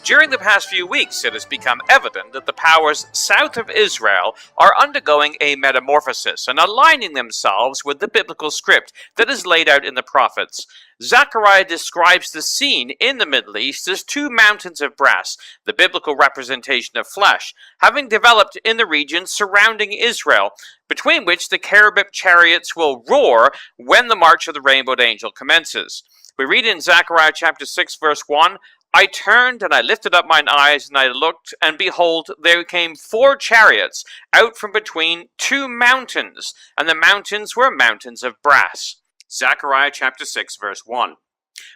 During the past few weeks, it has become evident that the powers south of Israel are undergoing a metamorphosis and aligning themselves with the biblical script that is laid out in the prophets. Zechariah describes the scene in the Middle East as two mountains of brass, the biblical representation of flesh, having developed in the region surrounding Israel, between which the cherubim chariots will roar when the march of the rainbowed angel commences. We read in Zechariah chapter 6, verse 1, I turned and I lifted up mine eyes and I looked, and behold, there came 4 chariots out from between 2 mountains, and the mountains were mountains of brass. Zechariah chapter 6, verse 1.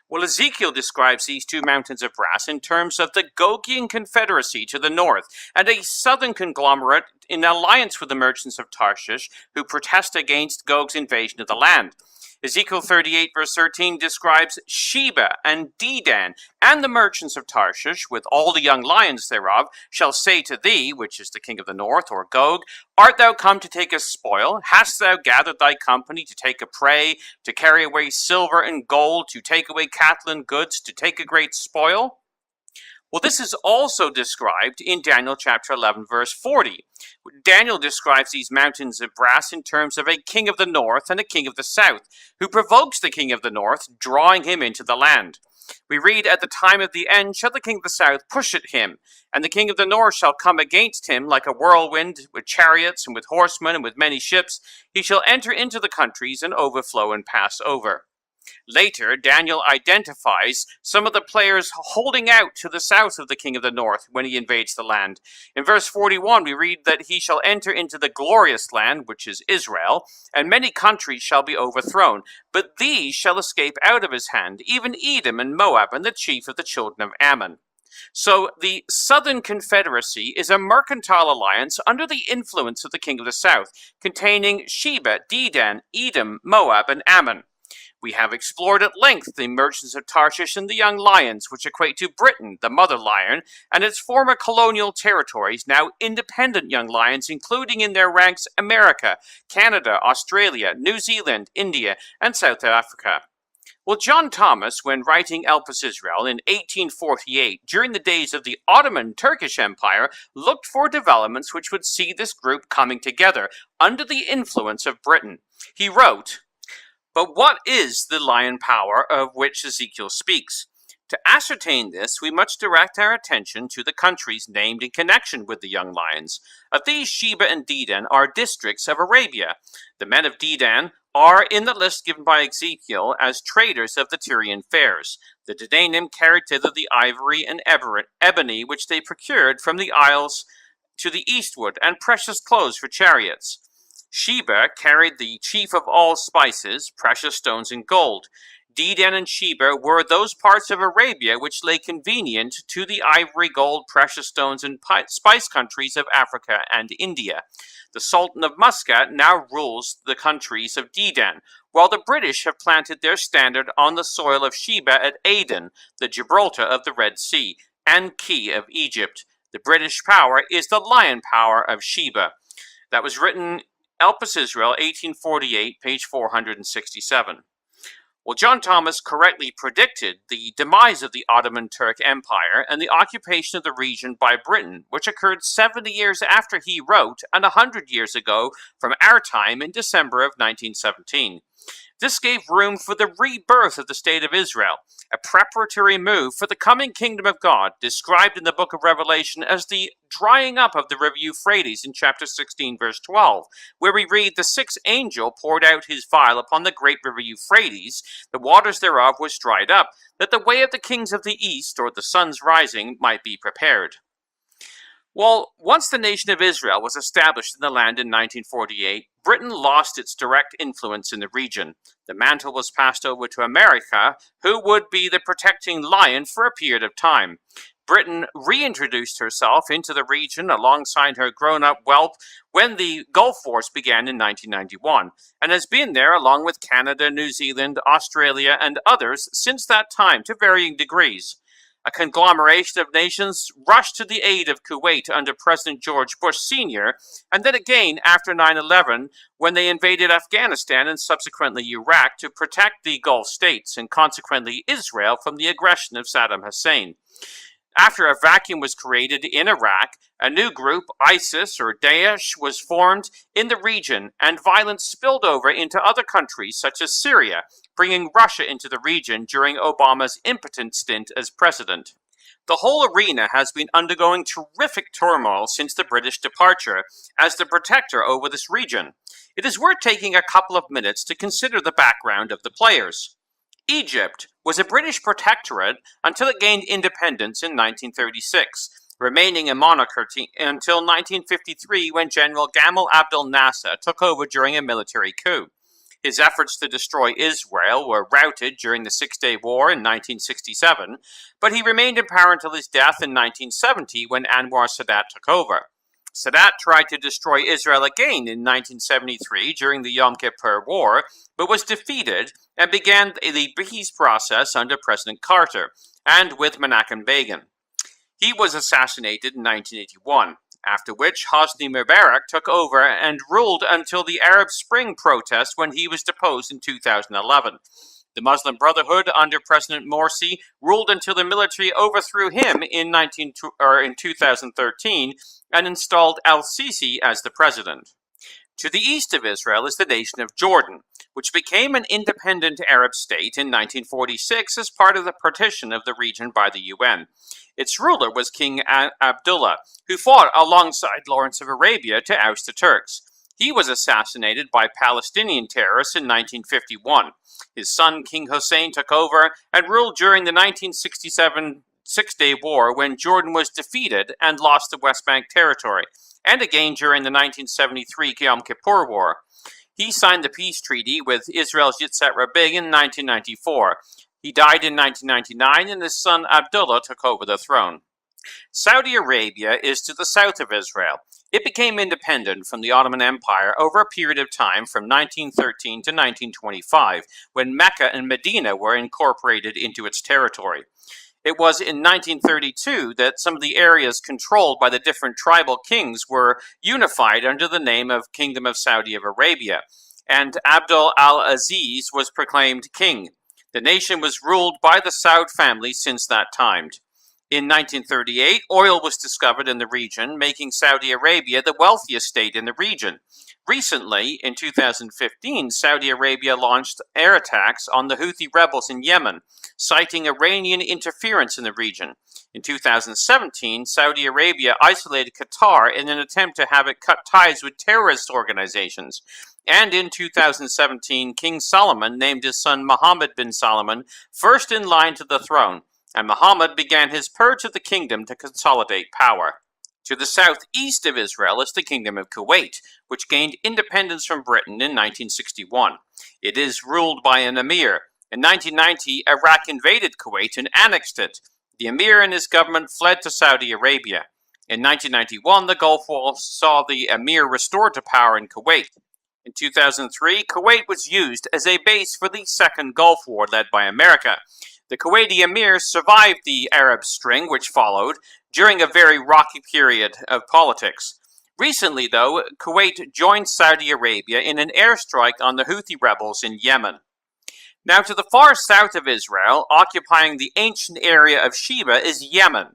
Well, Ezekiel describes these 2 mountains of brass in terms of the Gogian Confederacy to the north, and a southern conglomerate in alliance with the merchants of Tarshish who protest against Gog's invasion of the land. Ezekiel 38 verse 13 describes Sheba and Dedan, and the merchants of Tarshish, with all the young lions thereof, shall say to thee, which is the king of the north, or Gog, art thou come to take a spoil? Hast thou gathered thy company to take a prey, to carry away silver and gold, to take away cattle and goods, to take a great spoil? Well, this is also described in Daniel chapter 11, verse 40. Daniel describes these mountains of brass in terms of a king of the north and a king of the south, who provokes the king of the north, drawing him into the land. We read, at the time of the end shall the king of the south push at him, and the king of the north shall come against him like a whirlwind, with chariots and with horsemen and with many ships. He shall enter into the countries and overflow and pass over. Later, Daniel identifies some of the players holding out to the south of the king of the north when he invades the land. In verse 41, we read that he shall enter into the glorious land, which is Israel, and many countries shall be overthrown. But these shall escape out of his hand, even Edom and Moab and the chief of the children of Ammon. So the Southern Confederacy is a mercantile alliance under the influence of the king of the south, containing Sheba, Dedan, Edom, Moab, and Ammon. We have explored at length the merchants of Tarshish and the young lions, which equate to Britain, the mother lion, and its former colonial territories, now independent young lions, including in their ranks America, Canada, Australia, New Zealand, India, and South Africa. Well, John Thomas, when writing Elpis Israel in 1848, during the days of the Ottoman Turkish Empire, looked for developments which would see this group coming together under the influence of Britain. He wrote, but what is the lion power of which Ezekiel speaks? To ascertain this, we must direct our attention to the countries named in connection with the young lions. Of these, Sheba and Dedan are districts of Arabia. The men of Dedan are in the list given by Ezekiel as traders of the Tyrian fairs. The Dedanim carried thither the ivory and ebony which they procured from the isles to the eastward, and precious clothes for chariots. Sheba carried the chief of all spices, precious stones and gold. Dedan and Sheba were those parts of Arabia which lay convenient to the ivory, gold, precious stones, and spice countries of Africa and India. The Sultan of Muscat now rules the countries of Dedan, while the British have planted their standard on the soil of Sheba at Aden, the Gibraltar of the Red Sea, and key of Egypt. The British power is the lion power of Sheba. That was written Elpis Israel, 1848, page 467. Well, John Thomas correctly predicted the demise of the Ottoman Turk Empire and the occupation of the region by Britain, which occurred 70 years after he wrote and 100 years ago from our time in December of 1917. This gave room for the rebirth of the state of Israel, a preparatory move for the coming kingdom of God, described in the book of Revelation as the drying up of the river Euphrates in chapter 16, verse 12, where we read, the 6th angel poured out his vial upon the great river Euphrates, the waters thereof was dried up, that the way of the kings of the east, or the sun's rising, might be prepared. Well, once the nation of Israel was established in the land in 1948, Britain lost its direct influence in the region. The mantle was passed over to America, who would be the protecting lion for a period of time. Britain reintroduced herself into the region alongside her grown-up whelp when the Gulf Wars began in 1991, and has been there along with Canada, New Zealand, Australia, and others since that time to varying degrees. A conglomeration of nations rushed to the aid of Kuwait under President George Bush Sr., and then again after 9/11 when they invaded Afghanistan and subsequently Iraq to protect the Gulf states and consequently Israel from the aggression of Saddam Hussein. After a vacuum was created in Iraq, a new group, ISIS or Daesh, was formed in the region, and violence spilled over into other countries such as Syria, bringing Russia into the region during Obama's impotent stint as president. The whole arena has been undergoing terrific turmoil since the British departure as the protector over this region. It is worth taking a couple of minutes to consider the background of the players. Egypt was a British protectorate until it gained independence in 1936, remaining a monarchy until 1953 when General Gamal Abdel Nasser took over during a military coup. His efforts to destroy Israel were routed during the Six-Day War in 1967, but he remained in power until his death in 1970 when Anwar Sadat took over. Sadat tried to destroy Israel again in 1973 during the Yom Kippur War, but was defeated and began the peace process under President Carter and with Menachem Begin. He was assassinated in 1981, after which Hosni Mubarak took over and ruled until the Arab Spring protests when he was deposed in 2011. The Muslim Brotherhood under President Morsi ruled until the military overthrew him in 2013 and installed al-Sisi as the president. To the east of Israel is the nation of Jordan, which became an independent Arab state in 1946 as part of the partition of the region by the UN. Its ruler was King Abdullah, who fought alongside Lawrence of Arabia to oust the Turks. He was assassinated by Palestinian terrorists in 1951. His son, King Hussein, took over and ruled during the 1967 Six-Day War when Jordan was defeated and lost the West Bank territory, and again during the 1973 Yom Kippur War. He signed the peace treaty with Israel's Yitzhak Rabin in 1994. He died in 1999 and his son Abdullah took over the throne. Saudi Arabia is to the south of Israel. It became independent from the Ottoman Empire over a period of time from 1913 to 1925, when Mecca and Medina were incorporated into its territory. It was in 1932 that some of the areas controlled by the different tribal kings were unified under the name of Kingdom of Saudi Arabia, and Abdul al-Aziz was proclaimed king. The nation was ruled by the Saud family since that time. In 1938, oil was discovered in the region, making Saudi Arabia the wealthiest state in the region. Recently, in 2015, Saudi Arabia launched air attacks on the Houthi rebels in Yemen, citing Iranian interference in the region. In 2017, Saudi Arabia isolated Qatar in an attempt to have it cut ties with terrorist organizations. And in 2017, King Solomon named his son Mohammed bin Solomon first in line to the throne, and Muhammad began his purge of the kingdom to consolidate power. To the southeast of Israel is the Kingdom of Kuwait, which gained independence from Britain in 1961. It is ruled by an emir. In 1990, Iraq invaded Kuwait and annexed it. The emir and his government fled to Saudi Arabia. In 1991, the Gulf War saw the emir restored to power in Kuwait. In 2003, Kuwait was used as a base for the Second Gulf War led by America. The Kuwaiti emir survived the Arab Spring, which followed, during a very rocky period of politics. Recently, though, Kuwait joined Saudi Arabia in an airstrike on the Houthi rebels in Yemen. Now, to the far south of Israel, occupying the ancient area of Sheba, is Yemen.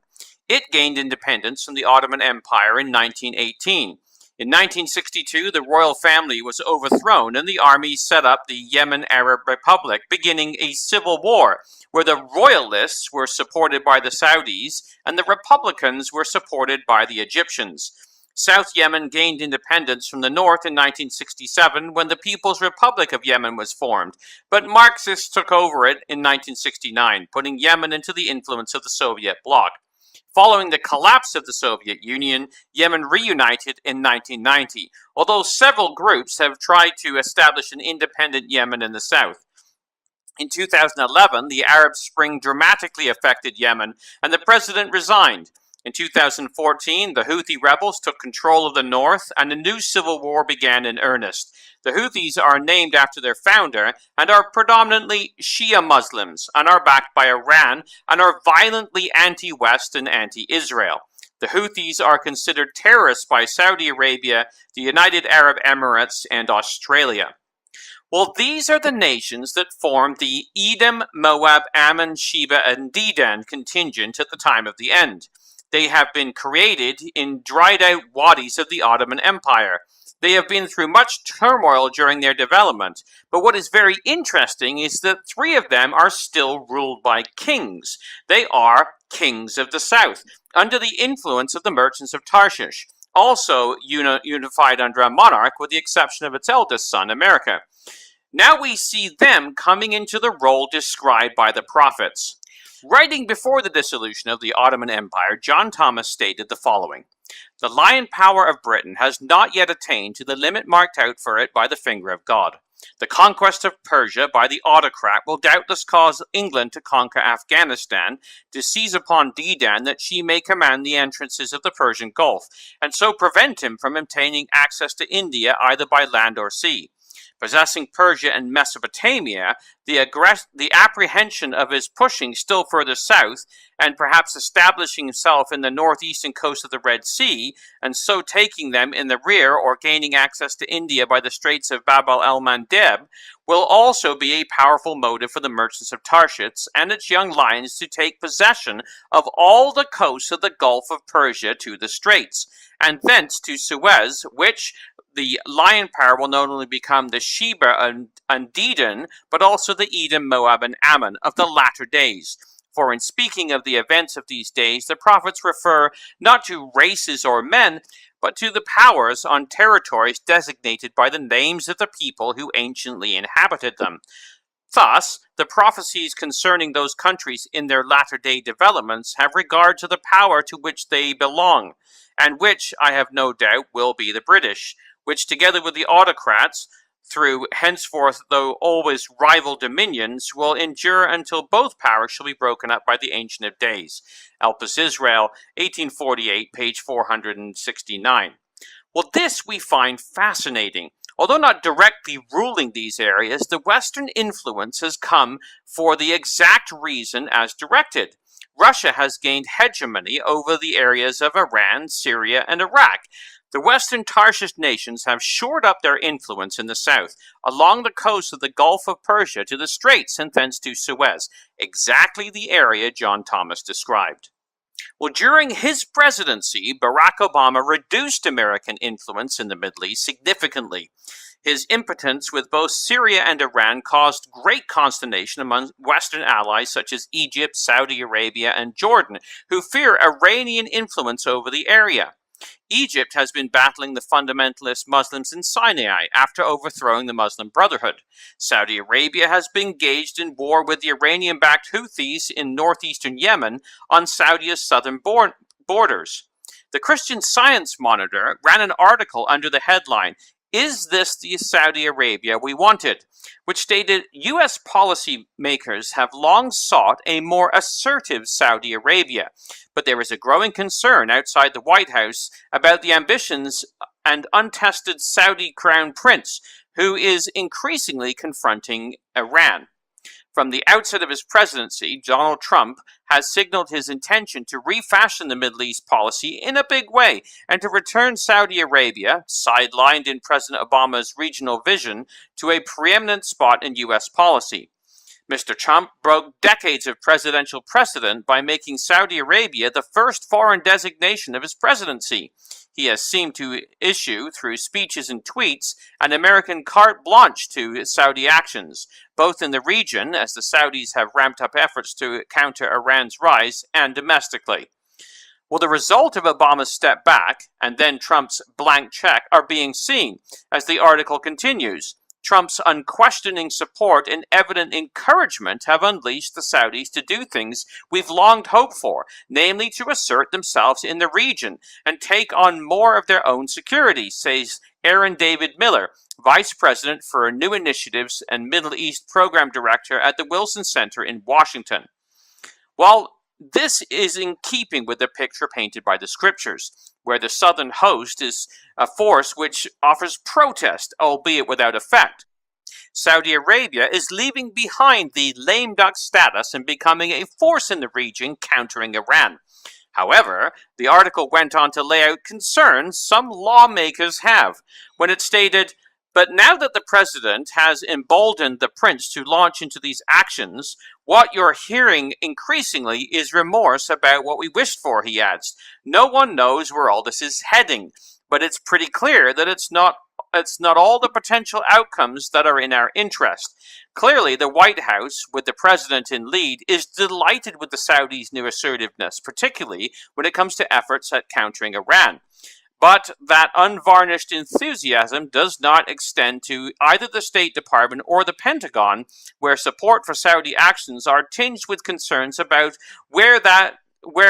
It gained independence from the Ottoman Empire in 1918. In 1962, the royal family was overthrown and the army set up the Yemen Arab Republic, beginning a civil war, where the royalists were supported by the Saudis and the republicans were supported by the Egyptians. South Yemen gained independence from the north in 1967 when the People's Republic of Yemen was formed, but Marxists took over it in 1969, putting Yemen into the influence of the Soviet bloc. Following the collapse of the Soviet Union, Yemen reunited in 1990, although several groups have tried to establish an independent Yemen in the south. In 2011, the Arab Spring dramatically affected Yemen, and the president resigned. In 2014, the Houthi rebels took control of the north, and a new civil war began in earnest. The Houthis are named after their founder and are predominantly Shia Muslims and are backed by Iran and are violently anti-West and anti-Israel. The Houthis are considered terrorists by Saudi Arabia, the United Arab Emirates, and Australia. Well, these are the nations that formed the Edom, Moab, Ammon, Sheba, and Dedan contingent at the time of the end. They have been created in dried-out wadis of the Ottoman Empire. They have been through much turmoil during their development, but what is very interesting is that 3 of them are still ruled by kings. They are kings of the south, under the influence of the merchants of Tarshish, also unified under a monarch with the exception of its eldest son, America. Now we see them coming into the role described by the prophets. Writing before the dissolution of the Ottoman Empire, John Thomas stated the following: "The lion power of Britain has not yet attained to the limit marked out for it by the finger of God. The conquest of Persia by the autocrat will doubtless cause England to conquer Afghanistan, to seize upon Dedan that she may command the entrances of the Persian Gulf, and so prevent him from obtaining access to India either by land or sea. Possessing Persia and Mesopotamia, the apprehension of his pushing still further south, and perhaps establishing himself in the northeastern coast of the Red Sea, and so taking them in the rear or gaining access to India by the Straits of Bab el-Mandeb, will also be a powerful motive for the merchants of Tarshish and its young lions to take possession of all the coasts of the Gulf of Persia to the Straits, and thence to Suez, which the lion power will not only become the Sheba and Dedan, but also the Edom, Moab, and Ammon of the latter days. For in speaking of the events of these days, the prophets refer not to races or men, but to the powers on territories designated by the names of the people who anciently inhabited them. Thus, the prophecies concerning those countries in their latter-day developments have regard to the power to which they belong, and which, I have no doubt, will be the British, which together with the autocrats, through henceforth though always rival dominions, will endure until both powers shall be broken up by the Ancient of Days. Elpis Israel, 1848, page 469. Well, this we find fascinating. Although not directly ruling these areas, the Western influence has come for the exact reason as directed. Russia has gained hegemony over the areas of Iran, Syria, and Iraq. The Western Tarshish nations have shored up their influence in the south, along the coast of the Gulf of Persia to the Straits and thence to Suez, exactly the area John Thomas described. Well, during his presidency, Barack Obama reduced American influence in the Middle East significantly. His impotence with both Syria and Iran caused great consternation among Western allies such as Egypt, Saudi Arabia, and Jordan, who fear Iranian influence over the area. Egypt has been battling the fundamentalist Muslims in Sinai after overthrowing the Muslim Brotherhood. Saudi Arabia has been engaged in war with the Iranian-backed Houthis in northeastern Yemen on Saudi's southern borders. The Christian Science Monitor ran an article under the headline, "Is this the Saudi Arabia we wanted?" which stated U.S. policymakers have long sought a more assertive Saudi Arabia, but there is a growing concern outside the White House about the ambitions and untested Saudi crown prince, who is increasingly confronting Iran. From the outset of his presidency, Donald Trump has signaled his intention to refashion the Middle East policy in a big way and to return Saudi Arabia, sidelined in President Obama's regional vision, to a preeminent spot in U.S. policy. Mr. Trump broke decades of presidential precedent by making Saudi Arabia the first foreign designation of his presidency. He has seemed to issue, through speeches and tweets, an American carte blanche to Saudi actions, both in the region, as the Saudis have ramped up efforts to counter Iran's rise, and domestically. Well, the result of Obama's step back, and then Trump's blank check, are being seen, as the article continues. Trump's unquestioning support and evident encouragement have unleashed the Saudis to do things we've long hoped for, namely to assert themselves in the region and take on more of their own security, says Aaron David Miller, Vice President for New Initiatives and Middle East Program Director at the Wilson Center in Washington. While This is in keeping with the picture painted by the scriptures, where the southern host is a force which offers protest, albeit without effect. Saudi Arabia is leaving behind the lame duck status and becoming a force in the region countering Iran. However, the article went on to lay out concerns some lawmakers have when it stated, "But now that the president has emboldened the prince to launch into these actions, what you're hearing increasingly is remorse about what we wished for," he adds. "No one knows where all this is heading, but it's pretty clear that it's not all the potential outcomes that are in our interest." Clearly, the White House, with the president in lead, is delighted with the Saudis' new assertiveness, particularly when it comes to efforts at countering Iran. But that unvarnished enthusiasm does not extend to either the State Department or the Pentagon, where support for Saudi actions are tinged with concerns about where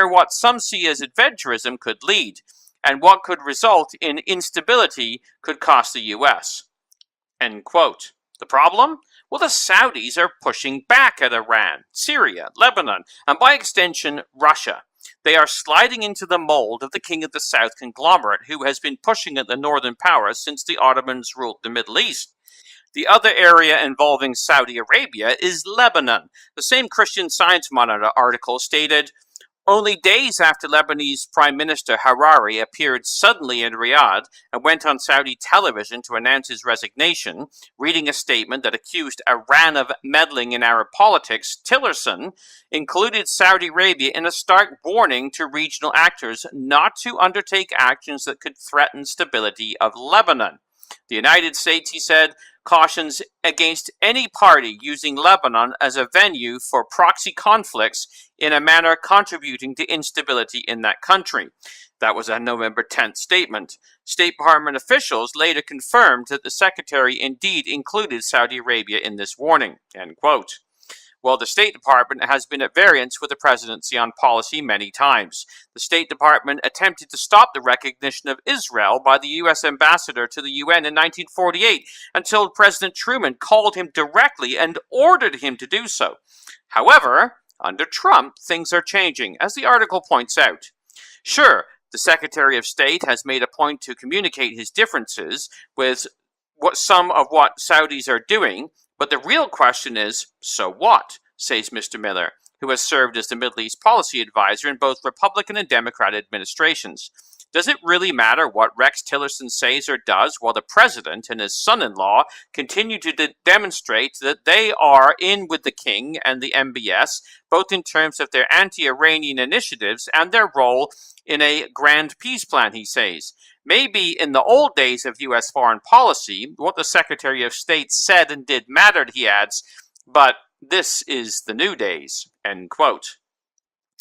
what some see as adventurism could lead, and what could result in instability could cost the U.S. End quote. The problem? Well, the Saudis are pushing back at Iran, Syria, Lebanon, and by extension, Russia. They are sliding into the mold of the King of the South conglomerate who has been pushing at the northern powers since the Ottomans ruled the Middle East. The other area involving Saudi Arabia is Lebanon. The same Christian Science Monitor article stated, "Only days after Lebanese Prime Minister Hariri appeared suddenly in Riyadh and went on Saudi television to announce his resignation, reading a statement that accused Iran of meddling in Arab politics, Tillerson included Saudi Arabia in a stark warning to regional actors not to undertake actions that could threaten stability of Lebanon. The United States," he said, "cautions against any party using Lebanon as a venue for proxy conflicts in a manner contributing to instability in that country." That was a November 10th statement. State Department officials later confirmed that the Secretary indeed included Saudi Arabia in this warning. End quote. Well, the State Department has been at variance with the presidency on policy many times. The State Department attempted to stop the recognition of Israel by the U.S. ambassador to the UN in 1948 until President Truman called him directly and ordered him to do so. However, under Trump, things are changing, as the article points out. Sure, the Secretary of State has made a point to communicate his differences with some of what Saudis are doing, but the real question is, so what, says Mr. Miller, who has served as the Middle East policy advisor in both Republican and Democrat administrations. Does it really matter what Rex Tillerson says or does while the president and his son-in-law continue to demonstrate that they are in with the king and the MBS, both in terms of their anti-Iranian initiatives and their role in a grand peace plan, he says. Maybe in the old days of U.S. foreign policy, what the Secretary of State said and did mattered, he adds, but this is the new days, end quote.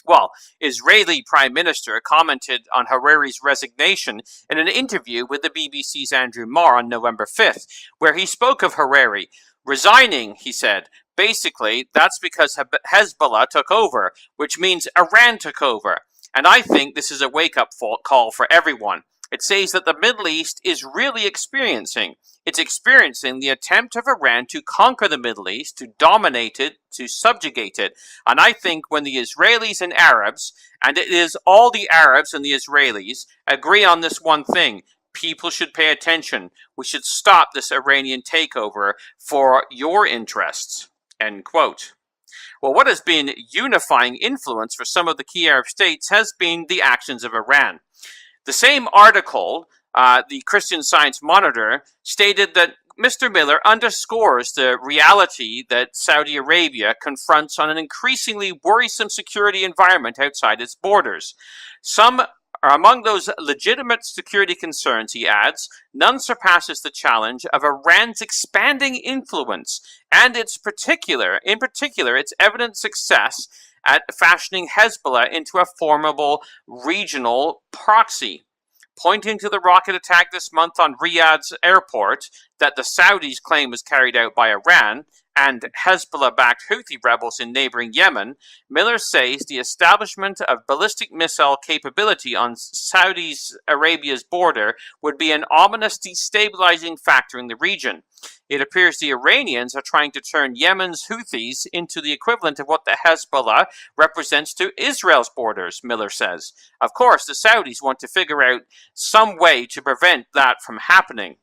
Well, Israeli Prime Minister commented on Hariri's resignation in an interview with the BBC's Andrew Marr on November 5th, where he spoke of Hariri. Resigning, he said, basically, that's because Hezbollah took over, which means Iran took over. And I think this is a wake-up call for everyone. It says that the Middle East is really experiencing. It's experiencing the attempt of Iran to conquer the Middle East, to dominate it, to subjugate it. And I think when the Israelis and Arabs, and it is all the Arabs and the Israelis, agree on this one thing, people should pay attention. We should stop this Iranian takeover for your interests. End quote. Well, what has been unifying influence for some of the key Arab states has been the actions of Iran. The same article, the Christian Science Monitor, stated that Mr. Miller underscores the reality that Saudi Arabia confronts on an increasingly worrisome security environment outside its borders. Some are among those legitimate security concerns, he adds, none surpasses the challenge of Iran's expanding influence and in particular, its evident success at fashioning Hezbollah into a formidable regional proxy. Pointing to the rocket attack this month on Riyadh's airport that the Saudis claim was carried out by Iran, and Hezbollah-backed Houthi rebels in neighboring Yemen, Miller says the establishment of ballistic missile capability on Saudi Arabia's border would be an ominous destabilizing factor in the region. It appears the Iranians are trying to turn Yemen's Houthis into the equivalent of what the Hezbollah represents to Israel's borders, Miller says. Of course, the Saudis want to figure out some way to prevent that from happening.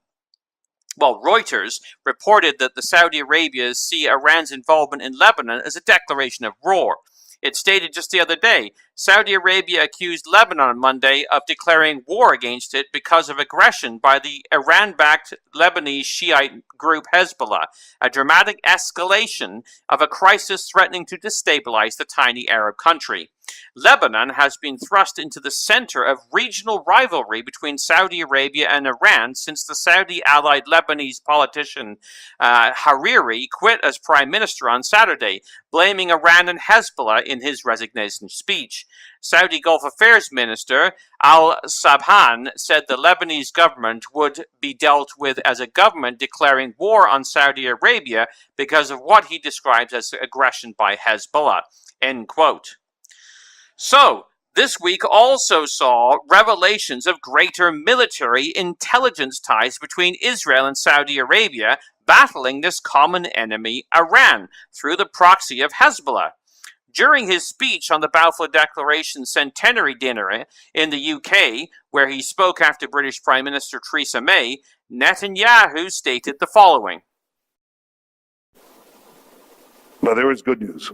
Well, Reuters reported that the Saudi Arabia see Iran's involvement in Lebanon as a declaration of war. It stated just the other day, Saudi Arabia accused Lebanon on Monday of declaring war against it because of aggression by the Iran-backed Lebanese Shiite group Hezbollah, a dramatic escalation of a crisis threatening to destabilize the tiny Arab country. Lebanon has been thrust into the center of regional rivalry between Saudi Arabia and Iran since the Saudi-allied Lebanese politician Hariri quit as prime minister on Saturday, blaming Iran and Hezbollah in his resignation speech. Saudi Gulf Affairs Minister Al-Sabhan said the Lebanese government would be dealt with as a government declaring war on Saudi Arabia because of what he describes as aggression by Hezbollah. End quote. So, this week also saw revelations of greater military intelligence ties between Israel and Saudi Arabia battling this common enemy, Iran, through the proxy of Hezbollah. During his speech on the Balfour Declaration centenary dinner in the UK, where he spoke after British Prime Minister Theresa May, Netanyahu stated the following. Now there is good news.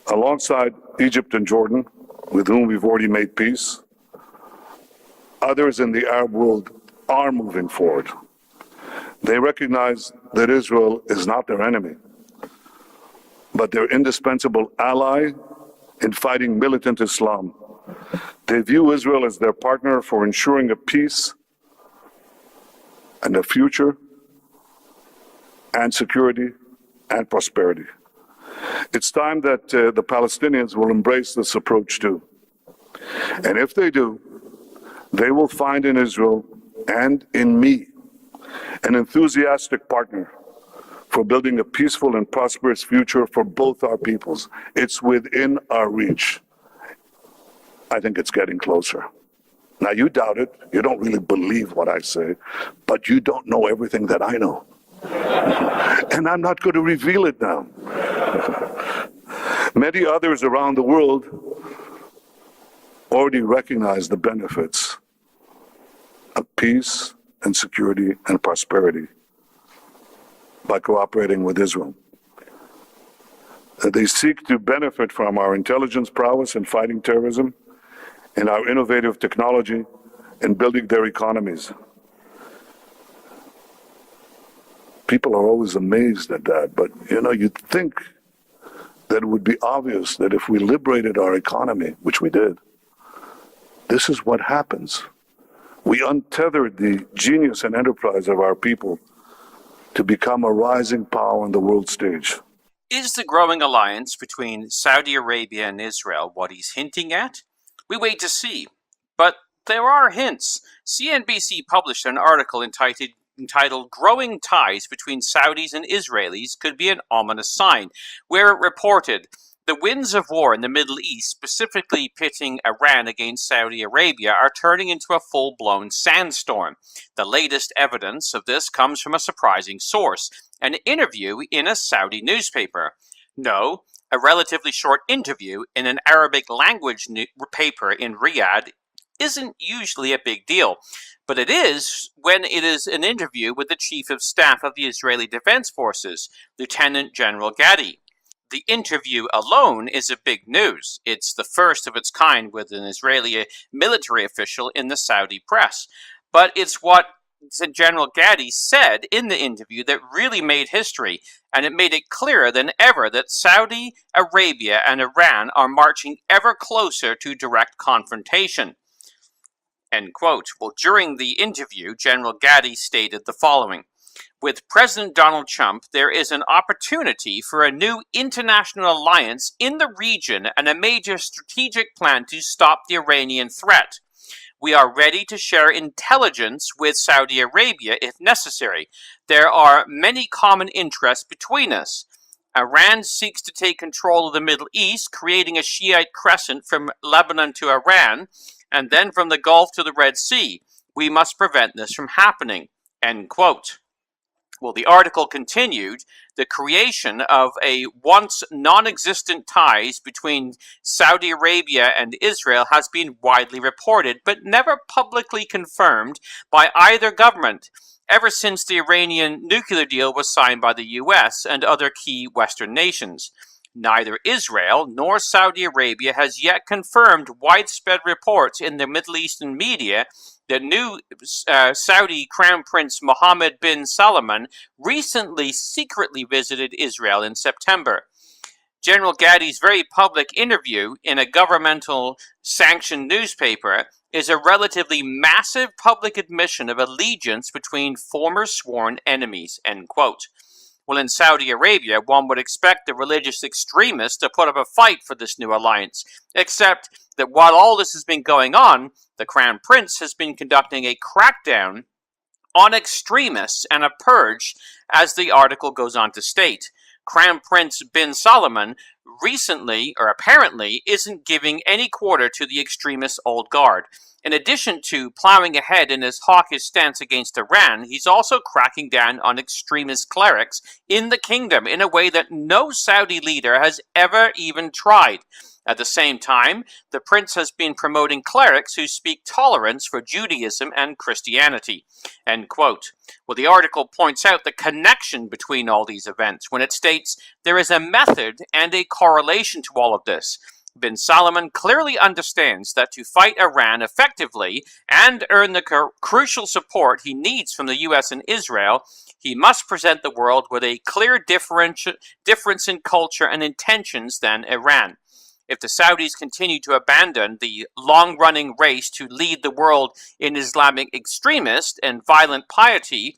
Alongside Egypt and Jordan, with whom we've already made peace, others in the Arab world are moving forward. They recognize that Israel is not their enemy, but their indispensable ally in fighting militant Islam. They view Israel as their partner for ensuring a peace and a future and security and prosperity. It's time that the Palestinians will embrace this approach too. And if they do, they will find in Israel and in me an enthusiastic partner for building a peaceful and prosperous future for both our peoples. It's within our reach. I think it's getting closer. Now, you doubt it. You don't really believe what I say, but you don't know everything that I know. And I'm not going to reveal it now. Many others around the world already recognize the benefits of peace and security and prosperity by cooperating with Israel. They seek to benefit from our intelligence prowess in fighting terrorism and our innovative technology in building their economies. People are always amazed at that, but you'd think that it would be obvious that if we liberated our economy, which we did, this is what happens. We untethered the genius and enterprise of our people to become a rising power on the world stage. Is the growing alliance between Saudi Arabia and Israel what he's hinting at? We wait to see. But there are hints. CNBC published an article entitled Growing Ties Between Saudis and Israelis Could Be an Ominous Sign, where it reported the winds of war in the Middle East, specifically pitting Iran against Saudi Arabia, are turning into a full-blown sandstorm. The latest evidence of this comes from a surprising source, an interview in a Saudi newspaper. No, a relatively short interview in an Arabic language paper in Riyadh isn't usually a big deal, but it is when it is an interview with the Chief of Staff of the Israeli Defense Forces, Lieutenant General Gadi. The interview alone is a big news. It's the first of its kind with an Israeli military official in the Saudi press. But it's what General Gadi said in the interview that really made history, and it made it clearer than ever that Saudi Arabia and Iran are marching ever closer to direct confrontation. End quote. Well, during the interview, General Gadi stated the following. With President Donald Trump, there is an opportunity for a new international alliance in the region and a major strategic plan to stop the Iranian threat. We are ready to share intelligence with Saudi Arabia if necessary. There are many common interests between us. Iran seeks to take control of the Middle East, creating a Shiite crescent from Lebanon to Iran, and then from the Gulf to the Red Sea. We must prevent this from happening." End quote. Well, the article continued, the creation of a once non-existent ties between Saudi Arabia and Israel has been widely reported, but never publicly confirmed by either government, ever since the Iranian nuclear deal was signed by the US and other key Western nations. Neither Israel nor Saudi Arabia has yet confirmed widespread reports in the Middle Eastern media that new Saudi Crown Prince Mohammed bin Salman recently secretly visited Israel in September. General Gaddi's very public interview in a governmental sanctioned newspaper is a relatively massive public admission of allegiance between former sworn enemies, end quote. Well, in Saudi Arabia, one would expect the religious extremists to put up a fight for this new alliance, except that while all this has been going on, the Crown Prince has been conducting a crackdown on extremists and a purge, as the article goes on to state. Crown Prince bin Salman recently, or apparently, isn't giving any quarter to the extremist old guard. In addition to plowing ahead in his hawkish stance against Iran, he's also cracking down on extremist clerics in the kingdom in a way that no Saudi leader has ever even tried. At the same time, the prince has been promoting clerics who speak tolerance for Judaism and Christianity. End quote. Well, the article points out the connection between all these events when it states there is a method and a correlation to all of this. Bin Salman clearly understands that to fight Iran effectively and earn the crucial support he needs from the US and Israel, he must present the world with a clear difference in culture and intentions than Iran. If the Saudis continue to abandon the long-running race to lead the world in Islamic extremist and violent piety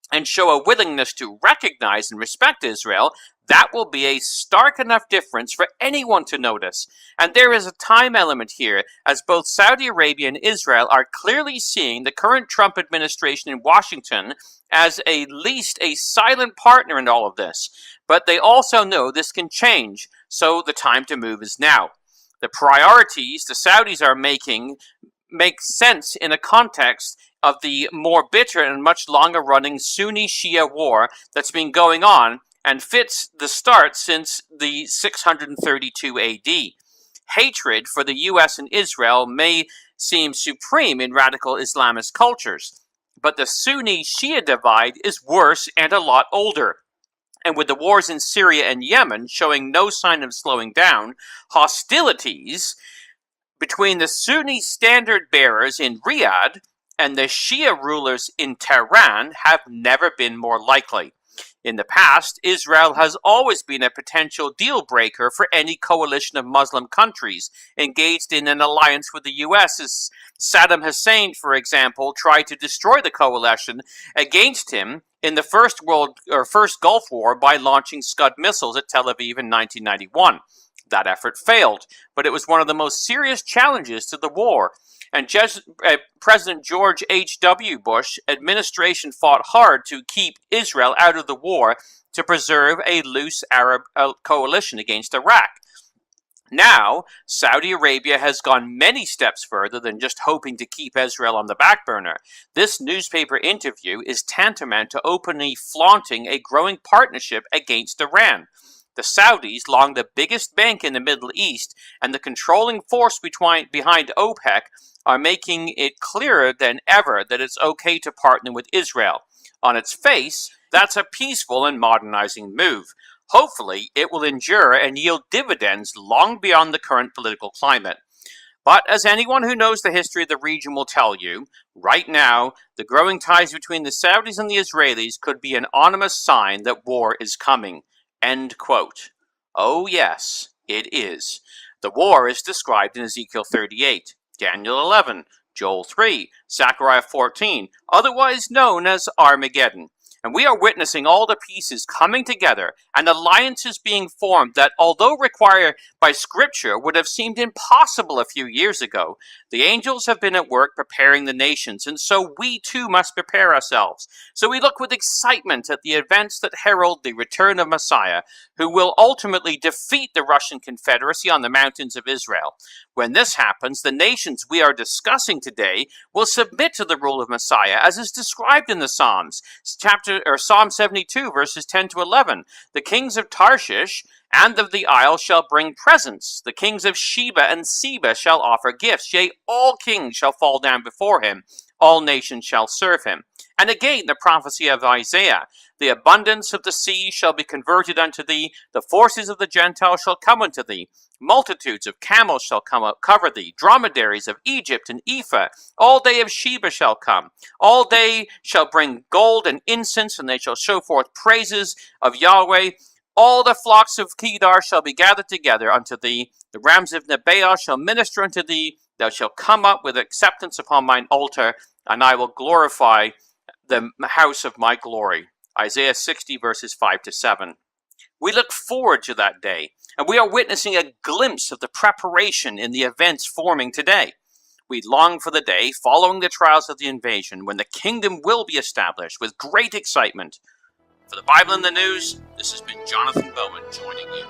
and show a willingness to recognize and respect Israel, that will be a stark enough difference for anyone to notice. And there is a time element here, as both Saudi Arabia and Israel are clearly seeing the current Trump administration in Washington as at least a silent partner in all of this. But they also know this can change, so the time to move is now. The priorities the Saudis are making make sense in a context of the more bitter and much longer-running Sunni-Shia war that's been going on and fits the start since the 632 AD. Hatred for the US and Israel may seem supreme in radical Islamist cultures, but the Sunni-Shia divide is worse and a lot older. And with the wars in Syria and Yemen showing no sign of slowing down, hostilities between the Sunni standard bearers in Riyadh and the Shia rulers in Tehran have never been more likely. In the past, Israel has always been a potential deal breaker for any coalition of Muslim countries engaged in an alliance with the US, as Saddam Hussein, for example, tried to destroy the coalition against him in the first Gulf War by launching Scud missiles at Tel Aviv in 1991. That effort failed, but it was one of the most serious challenges to the war. And President George H.W. Bush administration fought hard to keep Israel out of the war to preserve a loose Arab coalition against Iraq. Now, Saudi Arabia has gone many steps further than just hoping to keep Israel on the back burner. This newspaper interview is tantamount to openly flaunting a growing partnership against Iran. The Saudis, long the biggest bank in the Middle East and the controlling force behind OPEC, are making it clearer than ever that it's okay to partner with Israel. On its face, that's a peaceful and modernizing move. Hopefully, it will endure and yield dividends long beyond the current political climate. But as anyone who knows the history of the region will tell you, right now, the growing ties between the Saudis and the Israelis could be an ominous sign that war is coming. End quote. Oh yes, it is. The war is described in Ezekiel 38, Daniel 11, Joel 3, Zechariah 14, otherwise known as Armageddon. And we are witnessing all the pieces coming together and alliances being formed that, although required by Scripture, would have seemed impossible a few years ago. The angels have been at work preparing the nations, and so we too must prepare ourselves. So we look with excitement at the events that herald the return of Messiah, who will ultimately defeat the Russian Confederacy on the mountains of Israel. When this happens, the nations we are discussing today will submit to the rule of Messiah, as is described in the Psalms. Psalm 72, verses 10 to 11. The kings of Tarshish and of the isle shall bring presents. The kings of Sheba and Seba shall offer gifts. Yea, all kings shall fall down before him. All nations shall serve him. And again, the prophecy of Isaiah. The abundance of the sea shall be converted unto thee. The forces of the Gentiles shall come unto thee. Multitudes of camels shall come up, cover thee. Dromedaries of Egypt and Ephah. All day of Sheba shall come. All day shall bring gold and incense, and they shall show forth praises of Yahweh. All the flocks of Kedar shall be gathered together unto thee. The rams of Nebaioth shall minister unto thee. Thou shalt come up with acceptance upon mine altar, and I will glorify the house of my glory. Isaiah 60, verses 5 to 7. We look forward to that day, and we are witnessing a glimpse of the preparation in the events forming today. We long for the day, following the trials of the invasion, when the kingdom will be established with great excitement. For the Bible in the News, this has been Jonathan Bowen joining you.